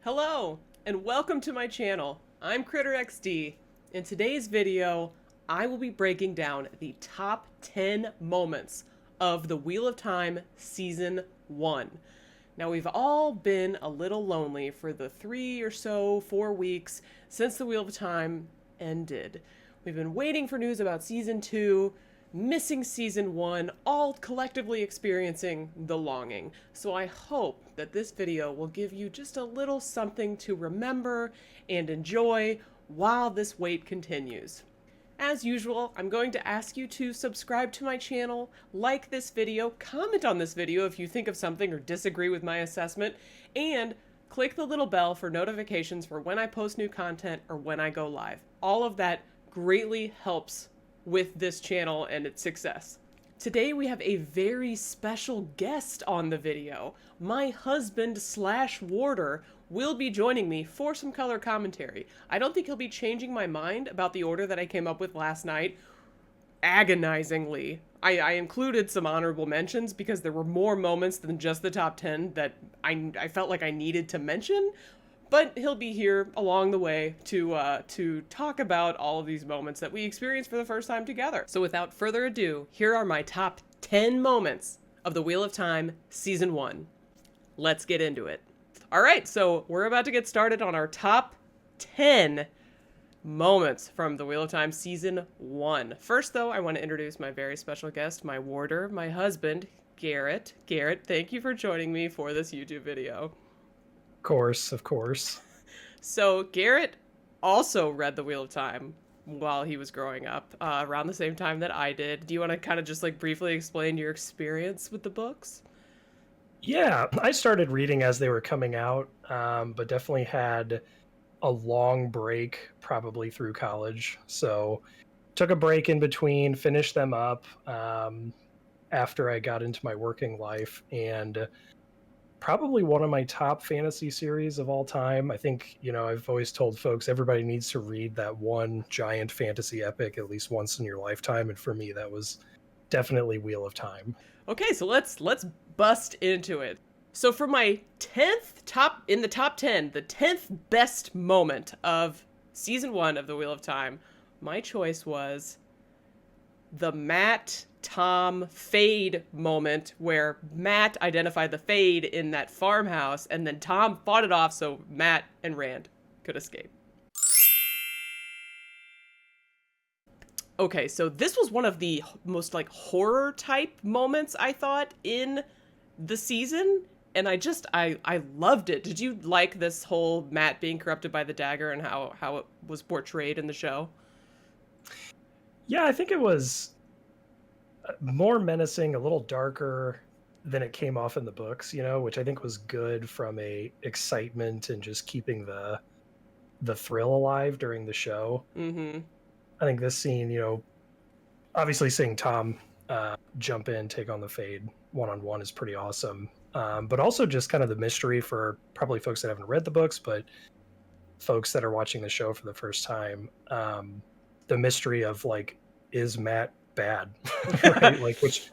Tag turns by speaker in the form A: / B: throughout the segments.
A: Hello, and welcome to my channel. I'm KRITTER. In today's video, I will be breaking down the top 10 moments of The Wheel of Time Season 1. Now, we've all been a little lonely for the 4 weeks since The Wheel of Time ended. We've been waiting for news about Season 2, missing Season 1, all collectively experiencing the longing. So I hope that this video will give you just a little something to remember and enjoy while this wait continues. As usual, I'm going to ask you to subscribe to my channel, like this video, comment on this video if you think of something or disagree with my assessment, and click the little bell for notifications for when I post new content or when I go live. All of that greatly helps with this channel and its success. Today we have a very special guest on the video. My husband / warder will be joining me for some color commentary. I don't think he'll be changing my mind about the order that I came up with last night agonizingly. I included some honorable mentions because there were more moments than just the top 10 that I felt like I needed to mention. But he'll be here along the way to talk about all of these moments that we experienced for the first time together. So without further ado, here are my top 10 moments of The Wheel of Time Season 1. Let's get into it. All right, so we're about to get started on our top 10 moments from The Wheel of Time Season 1. First, though, I want to introduce my very special guest, my warder, my husband, Garrett. Garrett, thank you for joining me for this YouTube video.
B: Of course.
A: So Garrett also read The Wheel of Time while he was growing up, around the same time that I did. Do you want to kind of just like briefly explain your experience with the books?
B: Yeah, I started reading as they were coming out, but definitely had a long break probably through college. So took a break in between, finished them up after I got into my working life, and probably one of my top fantasy series of all time. I think, I've always told folks everybody needs to read that one giant fantasy epic at least once in your lifetime, and for me that was definitely Wheel of Time.
A: Okay, so let's bust into it. So for my 10th top 10, the 10th best moment of Season 1 of The Wheel of Time, my choice was the Matt Tom fade moment where Matt identified the fade in that farmhouse and then Tom fought it off so Matt and Rand could escape. Okay, so this was one of the most like horror type moments I thought in the season, and I loved it. Did you like this whole Matt being corrupted by the dagger and how it was portrayed in the show?
B: Yeah, I think it was more menacing, a little darker than it came off in the books, which I think was good from a excitement and just keeping the thrill alive during the show.
A: Mm-hmm.
B: I think this scene, obviously seeing Tom jump in, take on the Fade one-on-one is pretty awesome. But also just kind of the mystery for probably folks that haven't read the books, but folks that are watching the show for the first time, the mystery of like, is Matt bad? Right? Like, which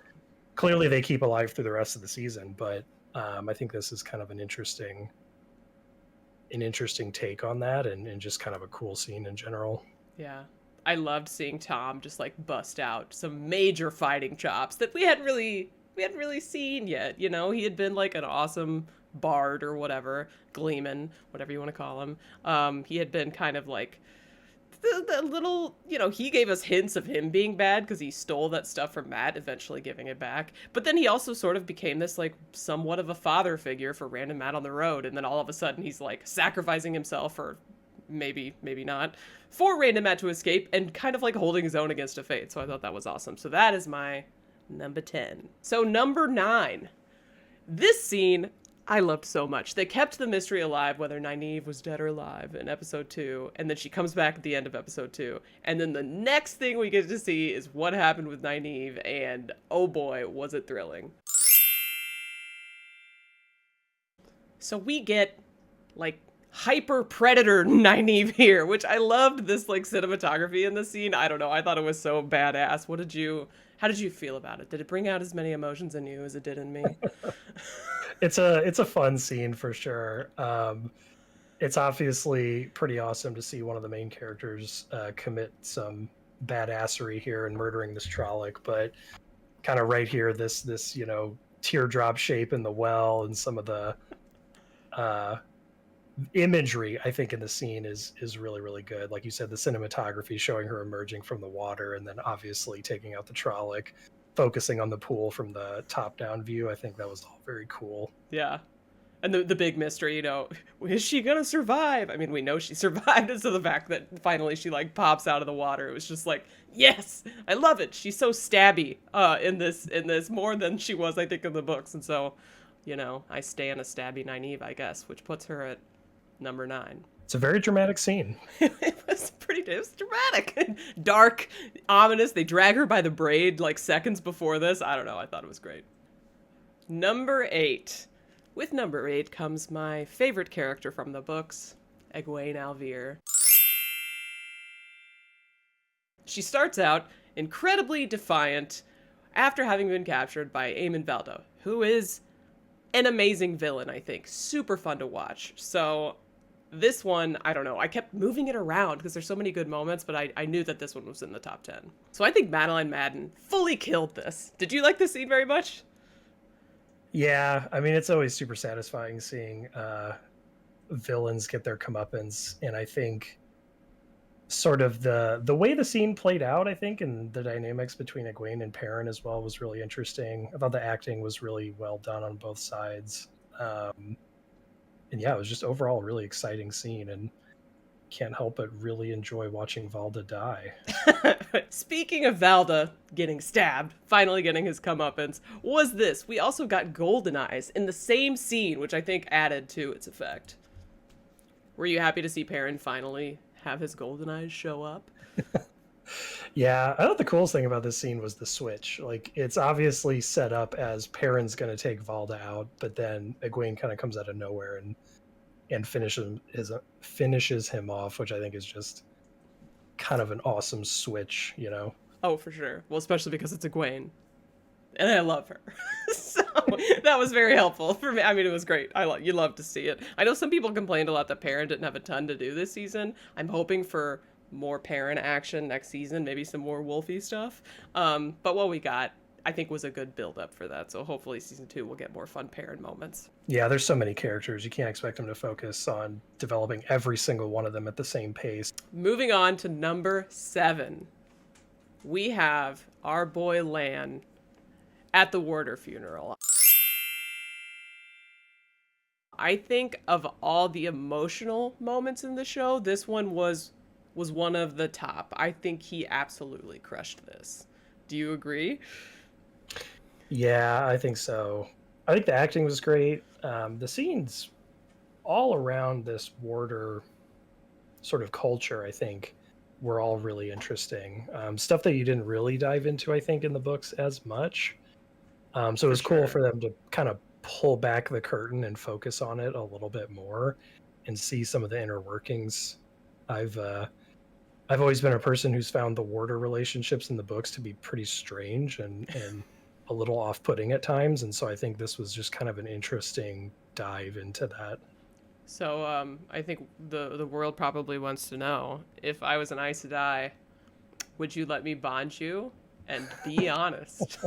B: clearly they keep alive through the rest of the season, but I think this is kind of an interesting take on that, and just kind of a cool scene in general.
A: Yeah. I loved seeing Tom just like bust out some major fighting chops that we hadn't really seen yet. He had been like an awesome bard or whatever, gleeman, whatever you want to call him. He had been kind of like the little, he gave us hints of him being bad because he stole that stuff from Matt, eventually giving it back. But then he also sort of became this like somewhat of a father figure for random Matt on the road. And then all of a sudden he's like sacrificing himself, or maybe not, for random Matt to escape and kind of like holding his own against a fate. So I thought that was awesome. So that is my number 10. So number 9. This scene I loved so much. They kept the mystery alive whether NYNAEVE was dead or alive in episode 2, and then she comes back at the end of episode 2. And then the next thing we get to see is what happened with NYNAEVE, and oh boy, was it thrilling. So we get like hyper predator NYNAEVE here, which I loved this like cinematography in the scene. I don't know, I thought it was so badass. How did you feel about it? Did it bring out as many emotions in you as it did in me?
B: It's a fun scene for sure. it's obviously pretty awesome to see one of the main characters commit some badassery here and murdering this Trolloc, but kind of right here, this teardrop shape in the well and some of the uh, imagery I think in the scene is really really good. Like you said, the cinematography showing her emerging from the water and then obviously taking out the Trolloc, focusing on the pool from the top down view. I think that was all very cool.
A: Yeah. And the big mystery, is she gonna survive? I mean, we know she survived, and so the fact that finally she like pops out of the water, it was just like, yes, I love it. She's so stabby in this more than she was, I think, in the books, and so, I stand a stabby Nynaeve, I guess, which puts her at number 9.
B: It's a very dramatic scene.
A: It was dramatic, dark, ominous. They drag her by the braid like seconds before this. I don't know. I thought it was great. Number 8. With number 8 comes my favorite character from the books, EGWENE al'Vere. She starts out incredibly defiant after having been captured by Eamon Valda, who is an amazing villain, I think. Super fun to watch. So this one, I don't know. I kept moving it around because there's so many good moments, but I knew that this one was in the top 10. So I think Madeline Madden fully killed this. Did you like this scene very much?
B: Yeah, I mean, it's always super satisfying seeing villains get their comeuppance, and I think sort of the way the scene played out, I think, and the dynamics between EGWENE and PERRIN as well was really interesting. I thought the acting was really well done on both sides. And yeah, it was just overall a really exciting scene, and can't help but really enjoy watching Valda die.
A: Speaking of Valda getting stabbed, finally getting his comeuppance, was this. We also got Golden Eyes in the same scene, which I think added to its effect. Were you happy to see PERRIN finally have his Golden Eyes show up?
B: Yeah, I thought the coolest thing about this scene was the switch. Like, it's obviously set up as PERRIN's going to take Valda out, but then EGWENE kind of comes out of nowhere and finishes him off, which I think is just kind of an awesome switch,
A: Oh, for sure. Well, especially because it's EGWENE. And I love her. So that was very helpful for me. I mean, it was great. You love to see it. I know some people complained a lot that PERRIN didn't have a ton to do this season. I'm hoping for more PERRIN action next season, maybe some more Wolfie stuff. But what we got, I think, was a good build-up for that. So hopefully season 2 will get more fun PERRIN moments.
B: Yeah, there's so many characters. You can't expect them to focus on developing every single one of them at the same pace.
A: Moving on to number 7. We have our boy Lan at the Warder funeral. I think of all the emotional moments in the show, this one was one of the top. I think he absolutely crushed this. Do you agree?
B: Yeah, I think so. I think the acting was great. The scenes all around this Warder sort of culture, I think, were all really interesting. Stuff that you didn't really dive into, I think, in the books as much. So it was cool for them to kind of pull back the curtain and focus on it a little bit more and see some of the inner workings. I've always been a person who's found the Warder relationships in the books to be pretty strange and a little off-putting at times, and so I think this was just kind of an interesting dive into that.
A: So I think the world probably wants to know, if I was an Aes Sedai, would you let me bond you? And be honest.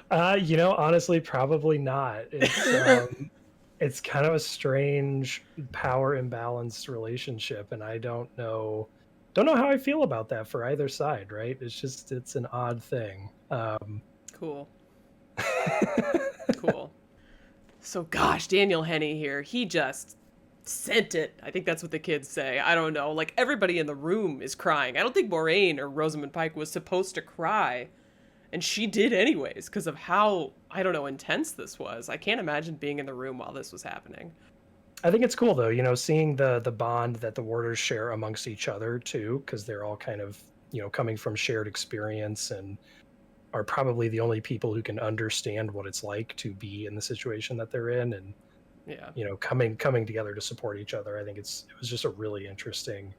B: Honestly, probably not. It's kind of a strange power imbalanced relationship, and I don't know how I feel about that for either side, right? It's an odd thing.
A: Cool. Cool. So gosh, Daniel Henney here, he just sent it. I think that's what the kids say. I don't know. Like, everybody in the room is crying. I don't think Moiraine or Rosamund Pike was supposed to cry. And she did anyways, because of how, I don't know, intense this was. I can't imagine being in the room while this was happening.
B: I think it's cool, though, seeing the bond that the Warders share amongst each other, too, because they're all kind of, coming from shared experience and are probably the only people who can understand what it's like to be in the situation that they're in, and coming together to support each other. I think it was just a really interesting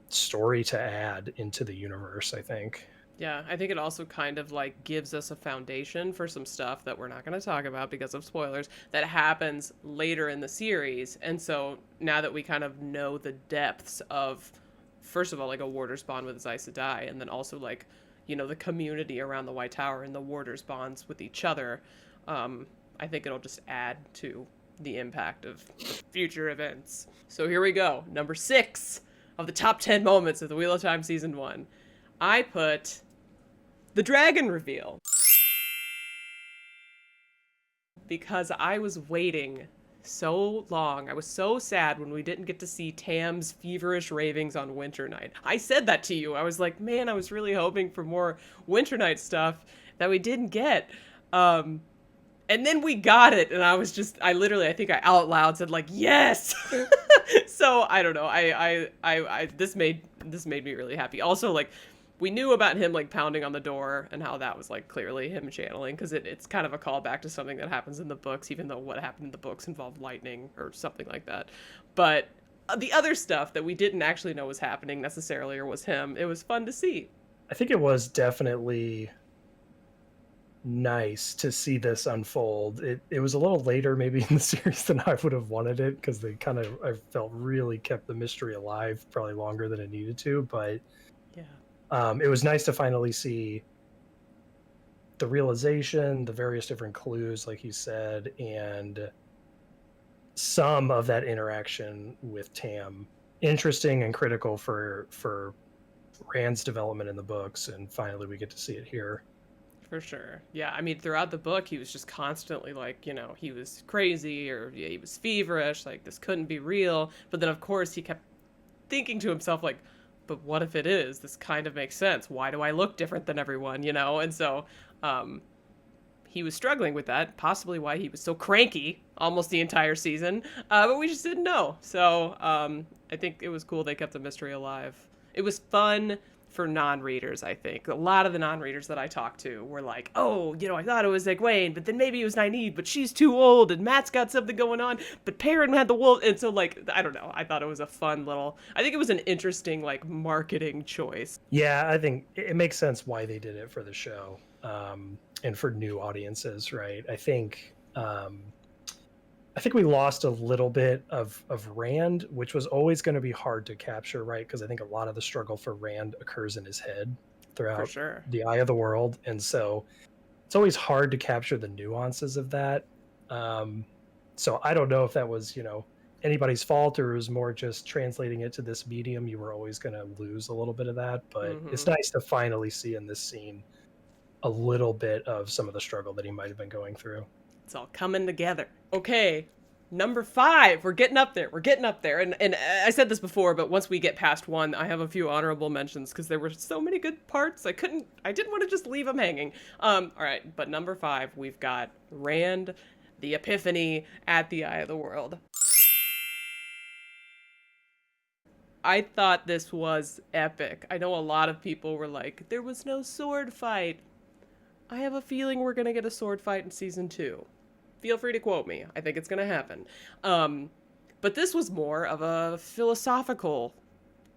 B: story to add into the universe, I think.
A: Yeah, I think it also kind of like gives us a foundation for some stuff that we're not going to talk about because of spoilers that happens later in the series. And so now that we kind of know the depths of, first of all, like a warder's bond with Zeus Sedai, and then also like, you know, the community around the White Tower and the warders' bonds with each other, I think it'll just add to the impact of future events. So here we go. Number 6 of the top 10 moments of the Wheel of Time Season 1. I put the dragon reveal. Because I was waiting so long. I was so sad when we didn't get to see Tam's feverish ravings on Winternight. I said that to you. I was like, man, I was really hoping for more Winternight stuff that we didn't get. And then we got it, and I was just, I think I out loud said like, yes! So, I don't know, this made me really happy. Also, like, we knew about him, like, pounding on the door, and how that was, like, clearly him channeling, because it's kind of a callback to something that happens in the books, even though what happened in the books involved lightning, or something like that. But the other stuff that we didn't actually know was happening necessarily, or was him, it was fun to see.
B: I think it was definitely nice to see this unfold. It was a little later maybe in the series than I would have wanted it, because they kind of, I felt, really kept the mystery alive probably longer than it needed to, but yeah, it was nice to finally see the realization, the various different clues, like you said, and some of that interaction with Tam. Interesting and critical for Rand's development in the books, and finally we get to see it here.
A: For sure. Yeah, I mean, throughout the book, he was just constantly like, you know, he was crazy, or yeah, he was feverish, like, this couldn't be real. But then, of course, he kept thinking to himself, like, but what if it is? This kind of makes sense. Why do I look different than everyone, you know? And so he was struggling with that, possibly why he was so cranky almost the entire season. But we just didn't know. So I think it was cool they kept the mystery alive. It was fun for non-readers, I think. A lot of the non-readers that I talked to were like, oh, you know, I thought it was EGWENE, but then maybe it was Nynaeve, but she's too old, and Matt's got something going on, but PERRIN had the wolf, and so, like, I don't know, I thought it was a fun little, I think it was an interesting, like, marketing choice.
B: Yeah, I think it makes sense why they did it for the show, and for new audiences, right? I think we lost a little bit of Rand, which was always going to be hard to capture, right? Because I think a lot of the struggle for Rand occurs in his head throughout the Eye of the World. And so it's always hard to capture the nuances of that. So I don't know if that was, you know, anybody's fault, or it was more just translating it to this medium. You were always going to lose a little bit of that. But it's nice to finally see in this scene a little bit of some of the struggle that he might have been going through.
A: It's all coming together. Okay, number 5. We're getting up there. And I said this before, but once we get past 1, I have a few honorable mentions because there were so many good parts. I didn't want to just leave them hanging. All right, but number 5, we've got Rand, the Epiphany at the Eye of the World. I thought this was epic. I know a lot of people were like, there was no sword fight. I have a feeling we're going to get a sword fight in season 2. Feel free to quote me. I think it's going to happen. But this was more of a philosophical,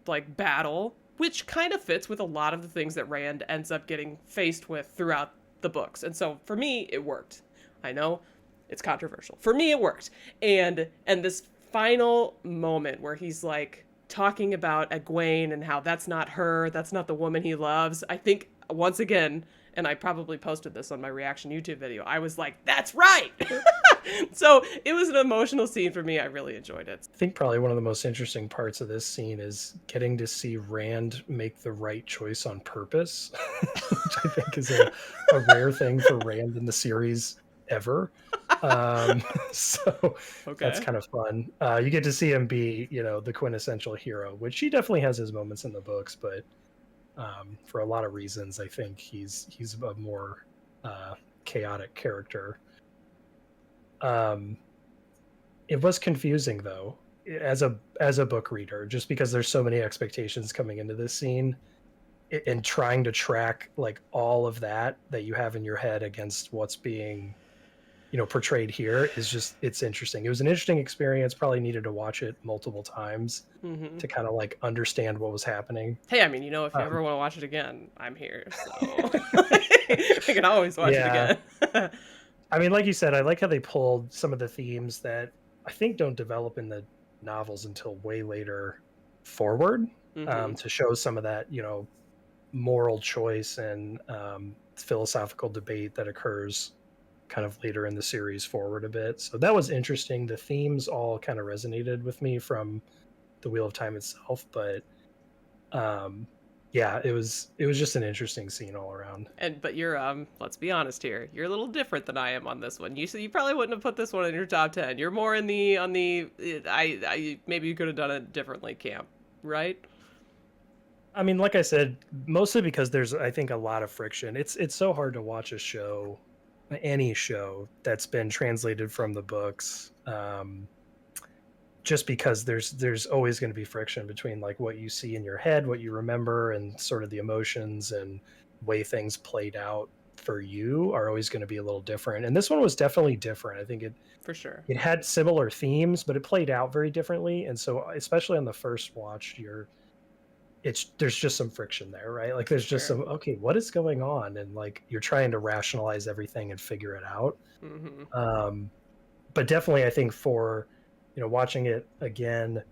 A: like, battle, which kind of fits with a lot of the things that Rand ends up getting faced with throughout the books. And so, for me, it worked. I know it's controversial. For me, it worked. And this final moment where he's, like, talking about EGWENE and how that's not her, that's not the woman he loves, I think, once again, and I probably posted this on my reaction YouTube video, I was like, that's right! So it was an emotional scene for me. I really enjoyed it.
B: I think probably one of the most interesting parts of this scene is getting to see Rand make the right choice on purpose, which I think is a rare thing for Rand in the series ever. So that's kind of fun. You get to see him be, you know, the quintessential hero, which he definitely has his moments in the books, but for a lot of reasons, I think he's a more chaotic character. It was confusing though, as a book reader, just because there's so many expectations coming into this scene, and trying to track like all of that you have in your head against what's being portrayed here is just, it's interesting. It was an interesting experience. Probably needed to watch it multiple times to kind of like understand what was happening.
A: Hey, I mean, if you ever want to watch it again, I'm here, so we can always watch it again.
B: I mean, like you said, I like how they pulled some of the themes that I think don't develop in the novels until way later forward, to show some of that, moral choice and philosophical debate that occurs kind of later in the series forward a bit. So that was interesting. The themes all kind of resonated with me from the Wheel of Time itself, but it was just an interesting scene all around.
A: But you're let's be honest here, you're a little different than I am on this one. You probably wouldn't have put this one in your top 10. You're more in the I maybe you could have done it differently camp, right?
B: I mean, like I said, mostly because there's, I think, a lot of friction. It's so hard to watch a show, any show that's been translated from the books, just because there's always going to be friction between like what you see in your head, what you remember, and sort of the emotions and way things played out for you are always going to be a little different. And this one was definitely different. I think
A: for sure
B: it had similar themes, but it played out very differently. And so, especially on the first watch, there's just some friction there, right? Like there's just some, okay, what is going on? And like, you're trying to rationalize everything and figure it out. But definitely I think for, watching it again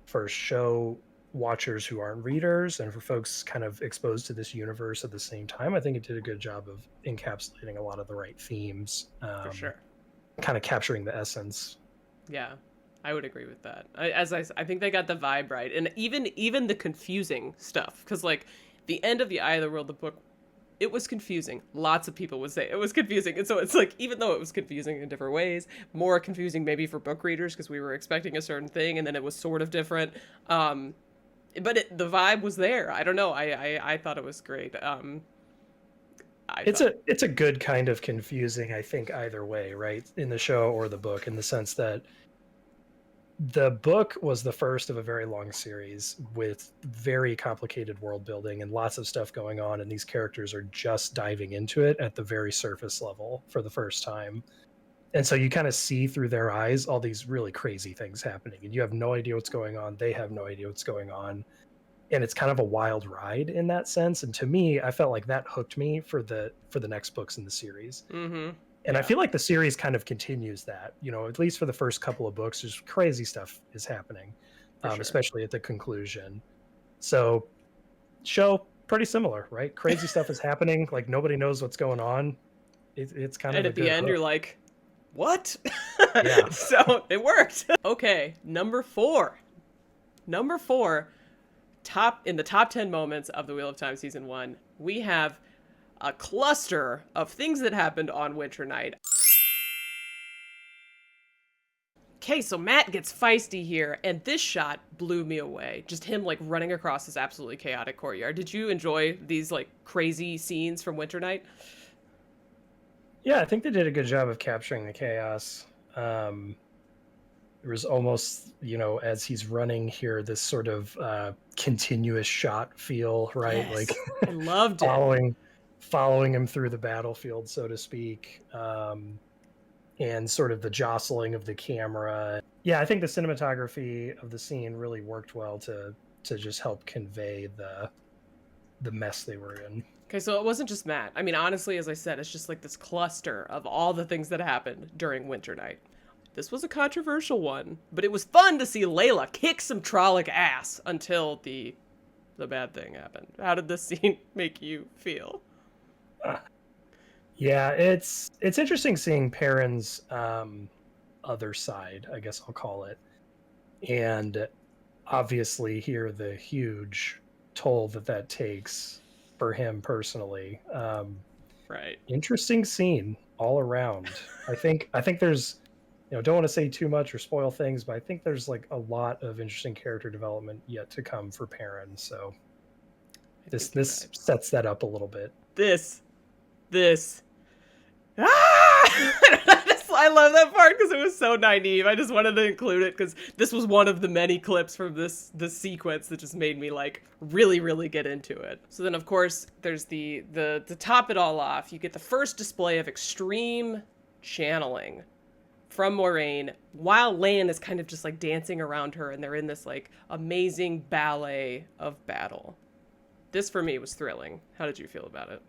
B: for show watchers who aren't readers and for folks kind of exposed to this universe at the same time, I think it did a good job of encapsulating a lot of the right themes.
A: For sure.
B: Kind of capturing the essence.
A: Yeah. I would agree with that. I think they got the vibe right, and even the confusing stuff, because like the end of the Eye of the World, the book, it was confusing. Lots of people would say it was confusing, and so it's like, even though it was confusing in different ways, more confusing maybe for book readers because we were expecting a certain thing, and then it was sort of different. But the vibe was there. I don't know. I thought it was great.
B: It's a good kind of confusing, I think, either way, right? In the show or the book, in the sense that the book was the first of a very long series with very complicated world building and lots of stuff going on, and these characters are just diving into it at the very surface level for the first time. And so you kind of see through their eyes all these really crazy things happening, and you have no idea what's going on. They have no idea what's going on. And it's kind of a wild ride in that sense. And to me, I felt like that hooked me for the next books in the series. And I feel like the series kind of continues that, at least for the first couple of books, just crazy stuff is happening, especially at the conclusion. So show pretty similar, right? Crazy stuff is happening. Like nobody knows what's going on. It's kind of,
A: and at the end, hook. You're like, what?
B: Yeah.
A: So it worked. Okay. Number four, in the top 10 moments of the Wheel of Time season 1, we have a cluster of things that happened on Winternight. Okay, so Matt gets feisty here, and this shot blew me away. Just him, like, running across this absolutely chaotic courtyard. Did you enjoy these, like, crazy scenes from Winternight?
B: Yeah, I think they did a good job of capturing the chaos. There was almost, as he's running here, this sort of continuous shot feel, right?
A: Yes,
B: like
A: I loved it.
B: Following him through the battlefield, so to speak, and sort of the jostling of the camera. Yeah, I think the cinematography of the scene really worked well to just help convey the mess they were in.
A: Okay, so it wasn't just Matt. I mean, honestly, as I said, it's just like this cluster of all the things that happened during Winternight. This was a controversial one, but it was fun to see Layla kick some Trolloc ass until the bad thing happened. How did this scene make you feel?
B: Yeah, it's interesting seeing PERRIN's other side, I guess I'll call it, and obviously here the huge toll that takes for him personally.
A: Right.
B: Interesting scene all around. I think there's, don't want to say too much or spoil things, but I think there's like a lot of interesting character development yet to come for PERRIN. So this sets that up a little bit.
A: This. I love that part because it was so naive. I just wanted to include it because this was one of the many clips from this sequence that just made me like really, really get into it. So then, of course, there's the to top it all off, you get the first display of extreme channeling from Moiraine while Lan is kind of just like dancing around her, and they're in this like amazing ballet of battle. This for me was thrilling. How did you feel about it?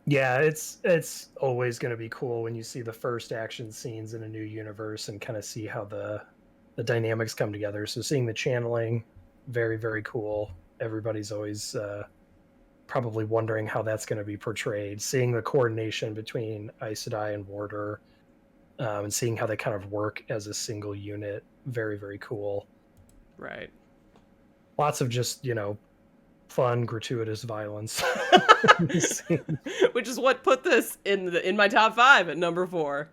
B: Yeah, it's always going to be cool when you see the first action scenes in a new universe and kind of see how the dynamics come together. So seeing the channeling, very, very cool. Everybody's always probably wondering how that's going to be portrayed. Seeing the coordination between Aes Sedai and Warder, and seeing how they kind of work as a single unit, very, very cool.
A: Right.
B: Lots of just, fun, gratuitous violence.
A: Which is what put this in my top 5 at number 4.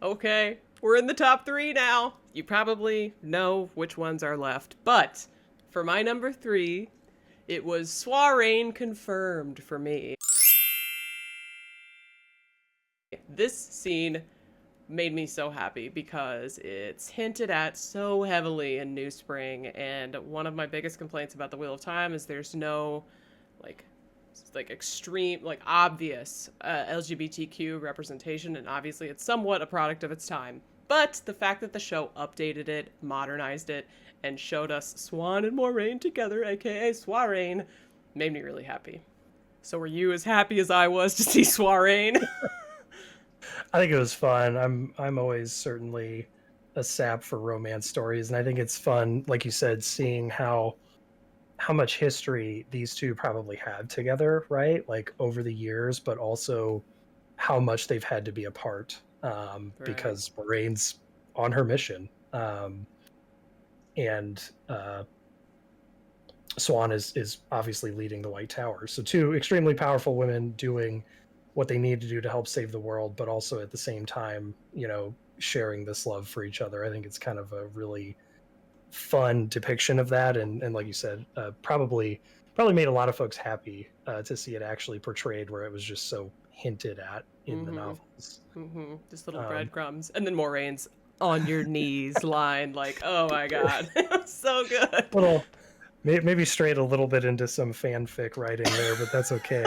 A: Okay, we're in the top 3 now. You probably know which ones are left. But for my number 3, it was SIUARAINE confirmed for me. This scene made me so happy because it's hinted at so heavily in New Spring, and one of my biggest complaints about the Wheel of Time is there's no like extreme, like obvious LGBTQ representation, and obviously it's somewhat a product of its time. But the fact that the show updated it, modernized it, and showed us Swan and Moiraine together, aka SIUARAINE, made me really happy. So were you as happy as I was to see SIUARAINE?
B: I think it was fun. I'm always certainly a sap for romance stories, and I think it's fun, like you said, seeing how much history these two probably had together, right? Like over the years, but also how much they've had to be apart, because Moraine's on her mission, and Swan is obviously leading the White Tower. So two extremely powerful women doing what they need to do to help save the world, but also at the same time, sharing this love for each other. I think it's kind of a really fun depiction of that, and like you said, probably made a lot of folks happy to see it actually portrayed where it was just so hinted at in the novels.
A: Just little breadcrumbs, and then Moraine's "on your knees" line, like, oh my god, it was so good.
B: Little, maybe strayed a little bit into some fanfic writing there, but that's okay.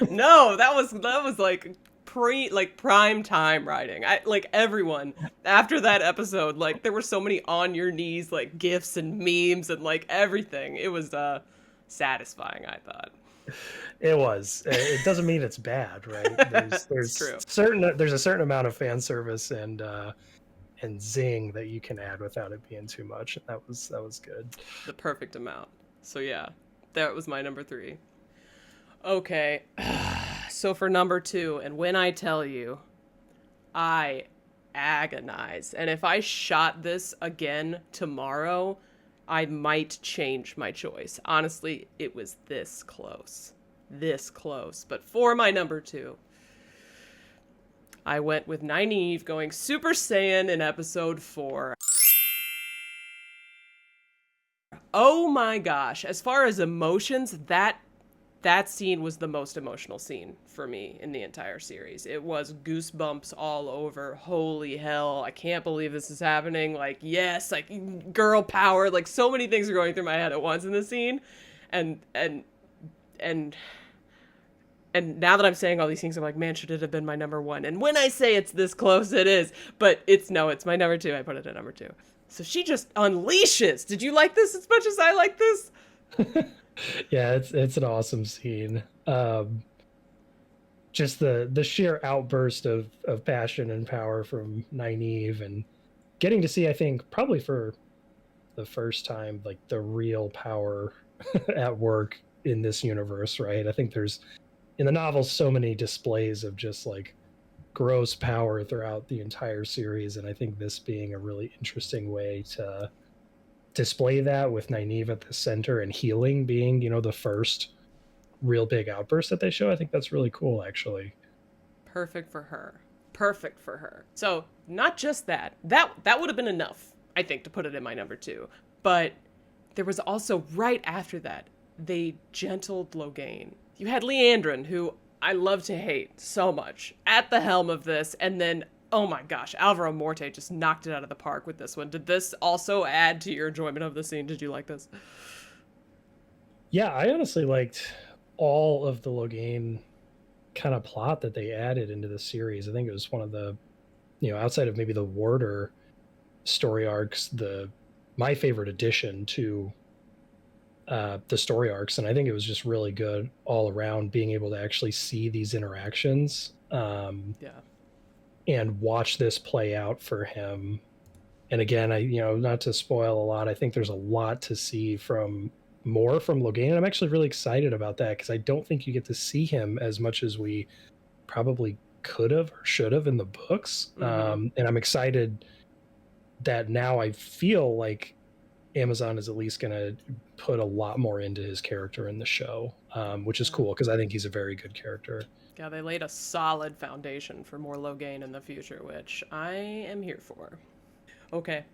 A: No, that was like prime time writing. Everyone after that episode, like there were so many on your knees like gifs and memes and like everything. It was satisfying, I thought.
B: It was. It doesn't mean it's bad, right? There's
A: true.
B: There's a certain amount of fan service and zing that you can add without it being too much. And that was good.
A: The perfect amount. So yeah, that was my number 3. Okay. So for number 2, and when I tell you, I agonize. And if I shot this again tomorrow, I might change my choice. Honestly, it was this close. This close. But for my number 2, I went with NYNAEVE going Super Saiyan in episode 4. Oh my gosh. As far as emotions, that scene was the most emotional scene for me in the entire series. It was goosebumps all over. Holy hell, I can't believe this is happening. Like, yes, like girl power, like so many things are going through my head at once in this scene. And now that I'm saying all these things, I'm like, man, should it have been my number 1? And when I say it's this close, it is. But it's my number 2. I put it at number 2. So she just unleashes. Did you like this as much as I like this?
B: Yeah, it's an awesome scene. Just the sheer outburst of passion and power from NYNAEVE, and getting to see, I think, probably for the first time, like the real power at work in this universe, right? I think there's, in the novels, so many displays of just like gross power throughout the entire series, and I think this being a really interesting way to display that, with Nynaeve at the center and healing being, the first real big outburst that they show. I think that's really cool, actually.
A: Perfect for her. So not just that would have been enough, I think, to put it in my number 2. But there was also, right after that, they gentled Loghain. You had Liandrin, who I love to hate so much, at the helm of this, and then, oh my gosh, Alvaro Morte just knocked it out of the park with this one. Did this also add to your enjoyment of the scene? Did you like this?
B: Yeah, I honestly liked all of the Loghain kind of plot that they added into the series. I think it was one of the, outside of maybe the Warder story arcs, my favorite addition to the story arcs. And I think it was just really good all around, being able to actually see these interactions and watch this play out for him. And again, not to spoil a lot, I think there's a lot to see more from Logain, and I'm actually really excited about that, because I don't think you get to see him as much as we probably could have or should have in the books. And I'm excited that now I feel like Amazon is at least going to put a lot more into his character in the show, which is cool, because I think he's a very good character.
A: Yeah, they laid a solid foundation for more Logain in the future, which I am here for. Okay,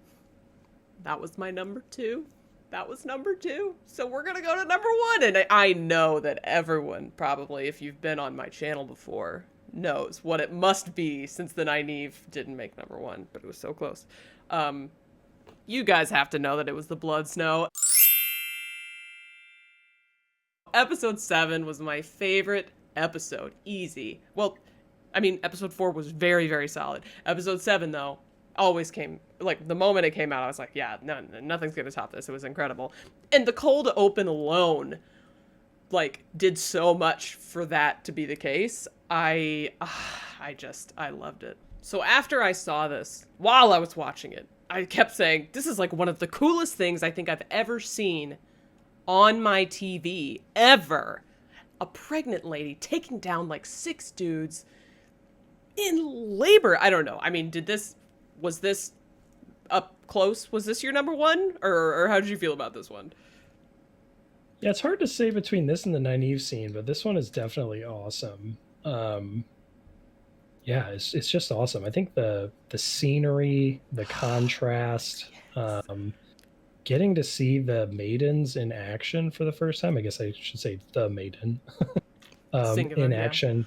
A: that was my number 2. That was number 2. So we're going to go to number 1. And I know that everyone probably, if you've been on my channel before, knows what it must be, since the NYNAEVE didn't make number 1, but it was so close. You guys have to know that it was the Blood Snow. Episode 7 was my favorite episode. Easy. Well, I mean, episode 4 was very, very solid. Episode 7, though, always came, like, the moment it came out, I was like, yeah, nothing's gonna top this. It was incredible. And the cold open alone, like, did so much for that to be the case. I loved it. So after I saw this, while I was watching it, I kept saying, this is like one of the coolest things I think I've ever seen on my TV, ever. A pregnant lady taking down like 6 dudes in labor. I don't know. I mean, was this up close? Was this your number 1? Or how did you feel about this one?
B: Yeah, it's hard to say between this and the NYNAEVE scene, but this one is definitely awesome. Yeah, it's just awesome. I think the scenery, the contrast, getting to see the maidens in action for the first time. I guess I should say the maiden
A: Singular,
B: in action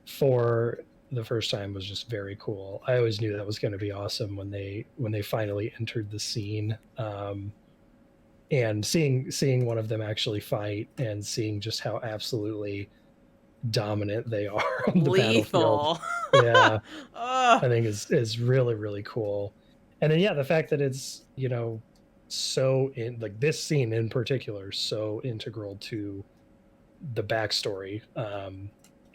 B: for the first time was just very cool. I always knew that was going to be awesome when they finally entered the scene, and seeing one of them actually fight and seeing just how absolutely dominant they are on the battlefield. Yeah. I think is really, really cool. And then the fact that it's so in, like, this scene in particular, so integral to the backstory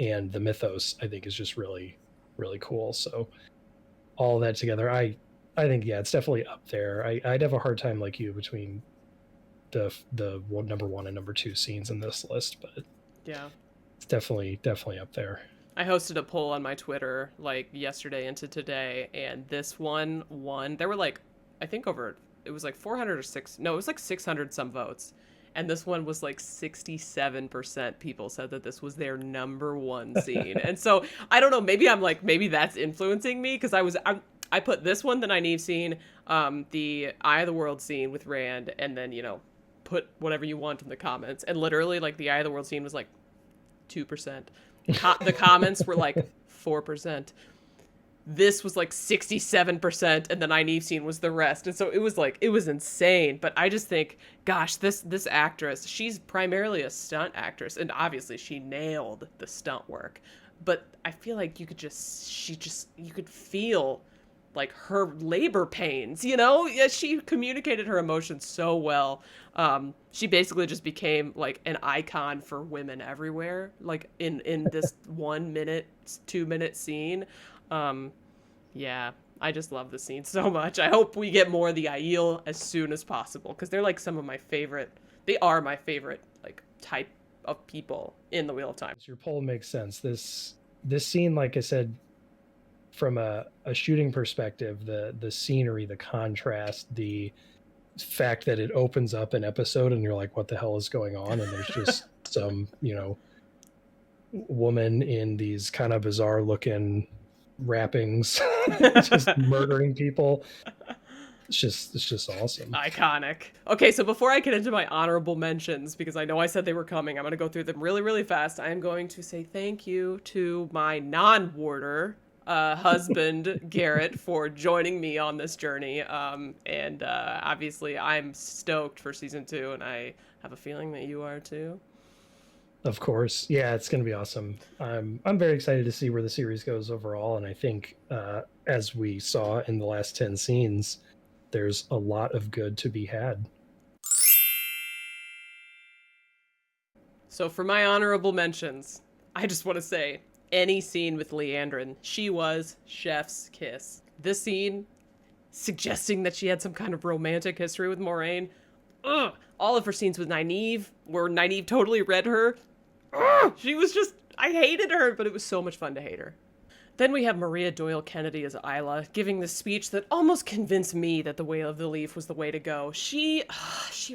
B: and the mythos, I think is just really, really cool. So all that together, I think it's definitely up there. I'd have a hard time, like you, between the number 1 and number 2 scenes in this list, but
A: yeah,
B: it's definitely up there.
A: I hosted a poll on my Twitter like yesterday into today, and this one won. There were like, I think it was like 400 or 6. No, it was like 600 some votes. And this one was like 67% people said that this was their number 1 scene. And so I don't know, maybe that's influencing me, because I put this one, the NYNAEVE scene, the Eye of the World scene with Rand, and then, put whatever you want in the comments. And literally, like, the Eye of the World scene was like 2%. The comments were like 4%. This was like 67%, and the NYNAEVE scene was the rest. And so it was insane. But I just think, gosh, this actress, she's primarily a stunt actress, and obviously she nailed the stunt work. But I feel like you could feel like her labor pains, Yeah, she communicated her emotions so well. She basically just became like an icon for women everywhere, like in this 1 minute, 2 minute scene. Yeah, I just love the scene so much. I hope we get more of the Aiel as soon as possible, because they're like they are my favorite like type of people in the Wheel of Time.
B: Your poll makes sense. This scene, like I said, from a shooting perspective, the scenery, the contrast, the fact that it opens up an episode and you're like, what the hell is going on? And there's just some, woman in these kind of bizarre looking wrappings just murdering people. It's just awesome.
A: Iconic. Okay, so before I get into my honorable mentions, because I know I said they were coming, I'm going to go through them really, really fast. I am going to say thank you to my non-warder husband, Garrett, for joining me on this journey. And obviously I'm stoked for season 2, and I have a feeling that you are too.
B: Of course. Yeah, it's going to be awesome. I'm very excited to see where the series goes overall, and I think as we saw in the last 10 scenes, there's a lot of good to be had.
A: So for my honorable mentions, I just want to say any scene with Leandrin, she was chef's kiss. This scene suggesting that she had some kind of romantic history with Moiraine. Ugh. All of her scenes with Nynaeve, where Nynaeve totally read her. Ugh. She was just, I hated her, but it was so much fun to hate her. Then we have Maria Doyle Kennedy as Isla, giving this speech that almost convinced me that the Way of the Leaf was the way to go. She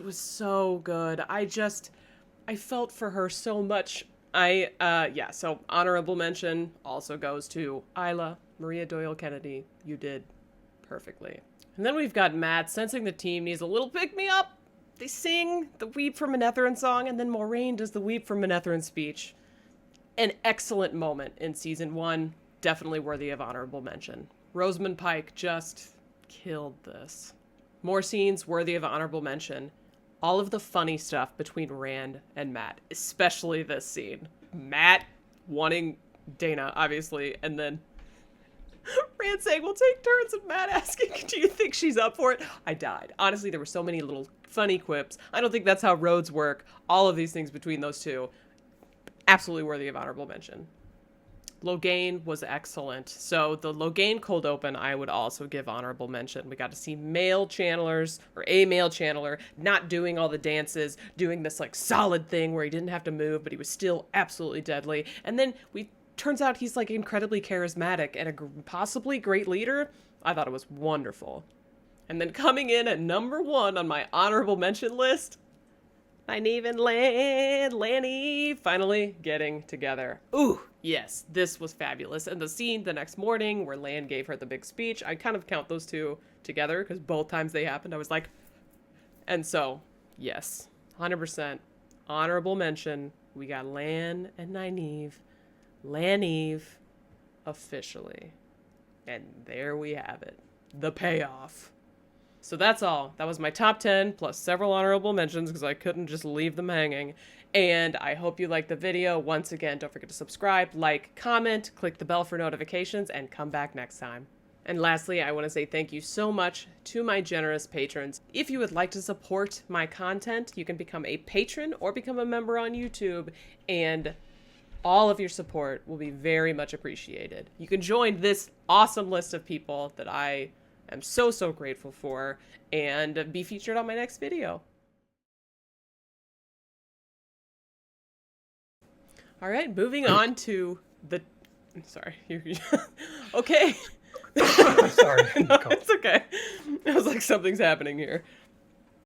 A: was so good. I felt for her so much. So honorable mention also goes to Isla, Maria Doyle Kennedy. You did perfectly. And then we've got Matt sensing the team needs a little pick-me-up. They sing the Weep for Manetheren song, and then Moiraine does the Weep for Manetheren speech. An excellent moment in season 1, definitely worthy of honorable mention. Rosamund Pike just killed this. More scenes worthy of honorable mention. All of the funny stuff between Rand and Matt, especially this scene. Matt wanting Dana, obviously, and then Rand saying, we'll take turns, and Matt asking, do you think she's up for it? I died. Honestly, there were so many little funny quips. I don't think that's how roads work. All of these things between those two, absolutely worthy of honorable mention. Logain was excellent. So the Logain cold open, I would also give honorable mention. We got to see male channelers, or a male channeler, not doing all the dances, doing this like solid thing where he didn't have to move, but he was still absolutely deadly. And then turns out he's like incredibly charismatic and a possibly great leader. I thought it was wonderful. And then coming in at number 1 on my honorable mention list, Nynaeve and Lanny finally getting together. Ooh, yes, this was fabulous. And the scene the next morning where Lan gave her the big speech, I kind of count those two together because both times they happened, I was like, and so, yes, 100% honorable mention. We got Lan and Nynaeve. Laneve officially. And there we have it. The payoff. So that's all. That was my top 10 plus several honorable mentions because I couldn't just leave them hanging. And I hope you liked the video. Once again, don't forget to subscribe, like, comment, click the bell for notifications, and come back next time. And lastly, I want to say thank you so much to my generous patrons. If you would like to support my content, you can become a patron or become a member on YouTube, and all of your support will be very much appreciated. You can join this awesome list of people that I am so, so grateful for and be featured on my next video. All right, moving on to the... Sorry. Okay.
B: Sorry.
A: No, it's okay. I was like, something's happening here.